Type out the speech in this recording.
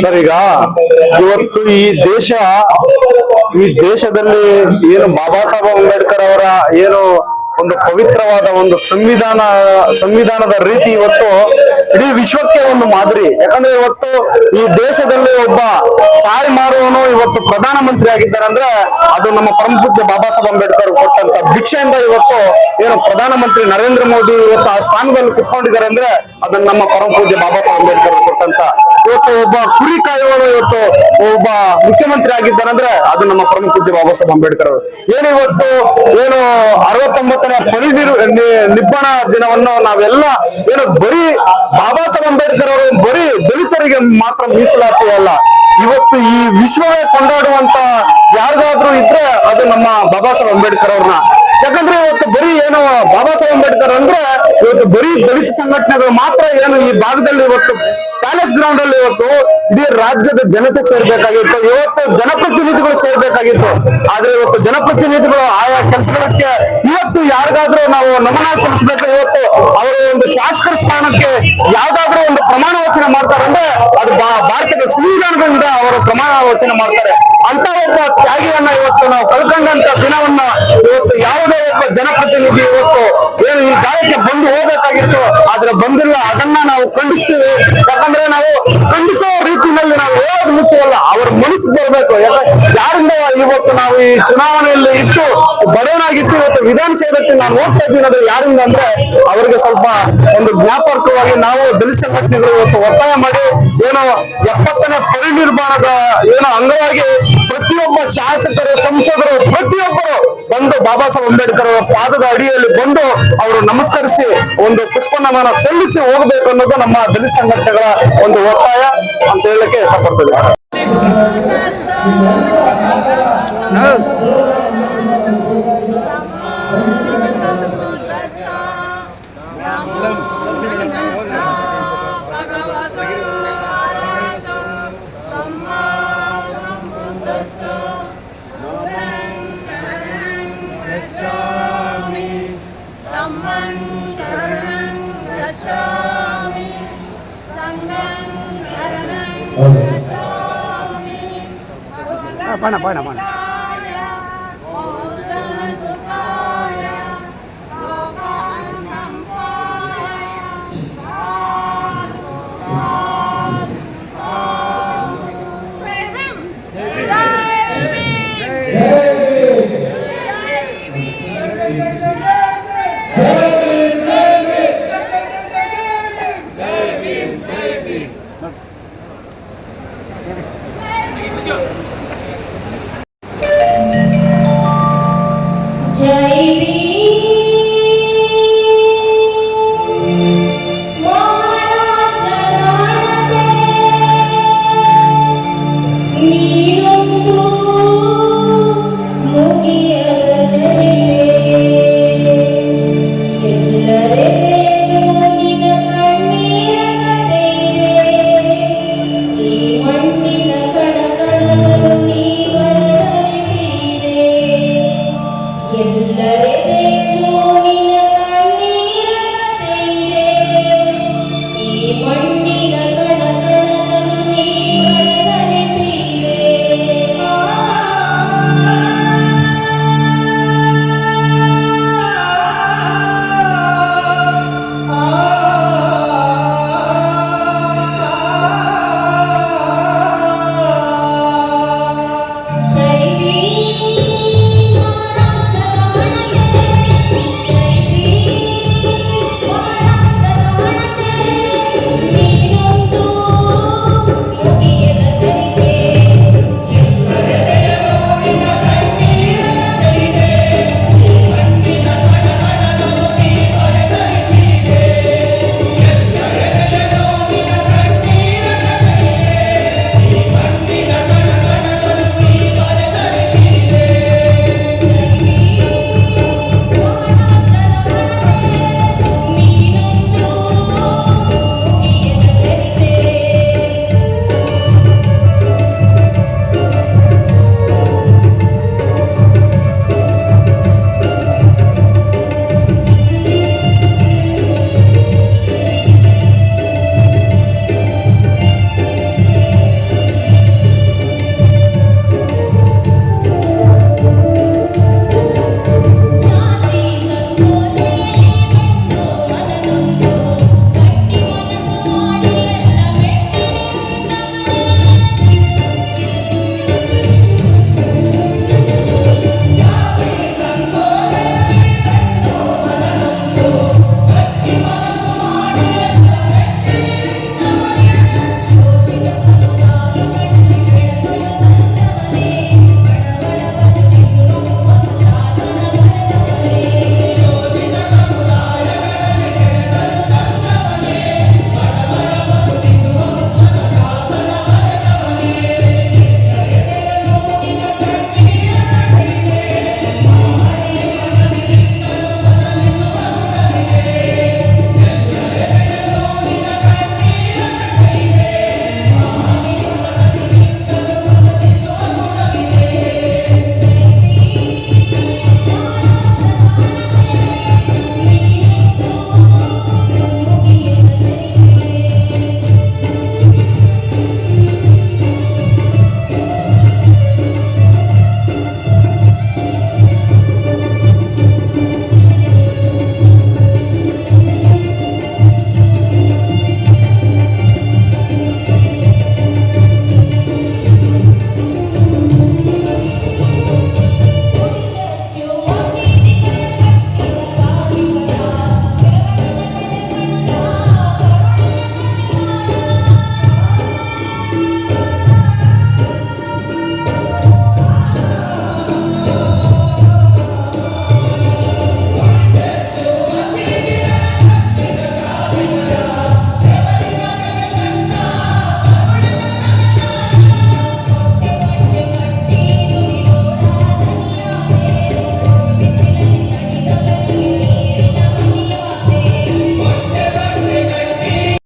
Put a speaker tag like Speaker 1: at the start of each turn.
Speaker 1: Sir, ಈಗ ಇವತ್ತು ಈ ದೇಶದಲ್ಲಿ ಏನು ಬಾಬಾ ಸಾಹೇಬ್ ಅಂಬೇಡ್ಕರ್ ಅವರ ಏನು ಒಂದು ಪವಿತ್ರವಾದ ಒಂದು ಸಂವಿಧಾನದ ರೀತಿ ಇವತ್ತು ಇಡೀ ವಿಶ್ವಕ್ಕೆ ಒಂದು ಮಾದರಿ. ಯಾಕಂದ್ರೆ ಇವತ್ತು ಈ ದೇಶದಲ್ಲಿ ಒಬ್ಬ ಚಾಯ್ ಮಾರುವವನು ಇವತ್ತು ಪ್ರಧಾನಮಂತ್ರಿ ಆಗಿದ್ದಾರೆ ಅಂದ್ರೆ ಅದು ನಮ್ಮ ಪರಮ ಪೂಜ್ಯ ಬಾಬಾ ಸಾಹೇಬ್ ಅಂಬೇಡ್ಕರ್ ಕೊಟ್ಟಂತ ಭಿಕ್ಷೆಯಿಂದ ಇವತ್ತು ಏನು ಪ್ರಧಾನಮಂತ್ರಿ ನರೇಂದ್ರ ಮೋದಿ ಇವತ್ತು ಆ ಸ್ಥಾನದಲ್ಲಿ ಕುತ್ಕೊಂಡಿದ್ದಾರೆ ಅಂದ್ರೆ ಅದನ್ನ ನಮ್ಮ ಪರಮ ಪೂಜ್ಯ ಬಾಬಾ ಸಾಹೇಬ್ ಅಂಬೇಡ್ಕರ್ ಕೊಟ್ಟಂತ. ಇವತ್ತು ಒಬ್ಬ ಕುರಿ ಕಾಯುವವನು ಇವತ್ತು ಒಬ್ಬ ಮುಖ್ಯಮಂತ್ರಿ ಆಗಿದ್ದಾರೆ ಅಂದ್ರೆ ಅದು ನಮ್ಮ ಪರಮ ಪೂಜ್ಯ ಬಾಬಾ ಸಾಹೇಬ್ ಅಂಬೇಡ್ಕರ್ ಅವರು. ಇವತ್ತು 69ನೇ ನಿಬ್ಬಾಣ ದಿನವನ್ನು ನಾವೆಲ್ಲ ಬರೀ ಬಾಬಾ ಸಾಹೇಬ್ ಅಂಬೇಡ್ಕರ್ ಅವರು ಬರೀ ದಲಿತರಿಗೆ ಮಾತ್ರ ಮೀಸಲಾತಿ ಅಲ್ಲ, ಇವತ್ತು ಈ ವಿಶ್ವವೇ ಕೊಂಡಾಡುವಂತ ಯಾರಿಗಾದ್ರೂ ಇದ್ರೆ ಅದು ನಮ್ಮ ಬಾಬಾ ಸಾಹೇಬ್ ಅಂಬೇಡ್ಕರ್ ಅವ್ರನ್ನ. ಯಾಕಂದ್ರೆ ಇವತ್ತು ಬರೀ ಬಾಬಾ ಸಾಹೇಬ್ ಅಂಬೇಡ್ಕರ್ ಅಂದ್ರೆ ಇವತ್ತು ಬರೀ ದಲಿತ ಸಂಘಟನೆಗಳು ಮಾತ್ರ ಈ ಭಾಗದಲ್ಲಿ ಇವತ್ತು ಪ್ಯಾಲೇಸ್ ಗ್ರೌಂಡ್ ಅಲ್ಲಿ ಇವತ್ತು ಇಡೀ ರಾಜ್ಯದ ಜನತೆ ಸೇರ್ಬೇಕಾಗಿತ್ತು, ಇವತ್ತು ಜನಪ್ರತಿನಿಧಿಗಳು ಸೇರ್ಬೇಕಾಗಿತ್ತು. ಆದ್ರೆ ಇವತ್ತು ಜನಪ್ರತಿನಿಧಿಗಳು ಆಯಾ ಕೆಲಸಗಳಕ್ಕೆ ಇವತ್ತು ಯಾರಿಗಾದ್ರೂ ನಾವು ನಮನ ಸಲ್ಲಿಸಬೇಕು, ಇವತ್ತು ಅವರ ಒಂದು ಶಾಸಕರ ಸ್ಥಾನಕ್ಕೆ ಯಾವ್ದಾದ್ರೂ ಒಂದು ಪ್ರಮಾಣ ವಚನ ಮಾಡ್ತಾರೆ ಅಂದ್ರೆ ಅದು ಭಾರತದ ಸಂವಿಧಾನದಿಂದ ಅವರು ಪ್ರಮಾಣ ವಚನ ಮಾಡ್ತಾರೆ. ಅಂತ ಒಬ್ಬ ತ್ಯಾಗಿಯನ್ನ ಇವತ್ತು ನಾವು ಕಳ್ಕೊಂಡಂತ ದಿನವನ್ನ ಇವತ್ತು ಯಾವುದೇ ಒಬ್ಬ ಜನಪ್ರತಿನಿಧಿ ಇವತ್ತು ಈ ಜಾಗಕ್ಕೆ ಬಂದು ಹೋಗ್ಬೇಕಾಗಿತ್ತು, ಆದ್ರೆ ಬಂದಿಲ್ಲ. ಅದನ್ನ ನಾವು ಖಂಡಿಸ್ತೀವಿ. ಯಾಕಂದ್ರೆ ನಾವು ಖಂಡಿಸೋ ರೀತಿಯಲ್ಲಿ ನಾವು ಹೇಳೋದು ಮುಖ್ಯವಲ್ಲ, ಅವ್ರ ಮನಸ್ಸಿಗೆ ಬರಬೇಕು. ಯಾರಿಂದ ಇವತ್ತು ನಾವು ಈ ಚುನಾವಣೆಯಲ್ಲಿ ಇಟ್ಟು ಬಡವನಾಗಿತ್ತು ಇವತ್ತು ವಿಧಾನಸೌಧಕ್ಕೆ ನಾನು ಹೋಗ್ತಾ ಇದ್ದೀನಿ ಅಂದ್ರೆ ಯಾರಿಂದ ಅಂದ್ರೆ ಅವರಿಗೆ ಸ್ವಲ್ಪ ಒಂದು ಜ್ಞಾಪಕವಾಗಿ ನಾವು ದಲಿತ ಸಂಘಟನೆಗಳು ಇವತ್ತು ಒತ್ತಾಯ ಮಾಡಿ 70ನೇ ಪರಿನಿರ್ಮಾಣದ ಅಂಗವಾಗಿ ಪ್ರತಿಯೊಬ್ಬ ಶಾಸಕರು, ಸಂಸದರು ಪ್ರತಿಯೊಬ್ಬರು ಬಂದು ಬಾಬಾ ಸಾಹೇಬ್ ಅಂಬೇಡ್ಕರ್ ಅವರ ಪಾದದ ಅಡಿಯಲ್ಲಿ ಬಂದು ಅವರು ನಮಸ್ಕರಿಸಿ ಒಂದು ಪುಷ್ಪ ನಮನ ಸಲ್ಲಿಸಿ ಹೋಗ್ಬೇಕು ಅನ್ನೋದು ನಮ್ಮ ದಲಿತ ಸಂಘಟನೆಗಳ ಒಂದು ಒತ್ತಾಯ ಅಂತ ಹೇಳಕ್ಕೆ ಇಷ್ಟಪಡ್ತದೆ.
Speaker 2: Pana.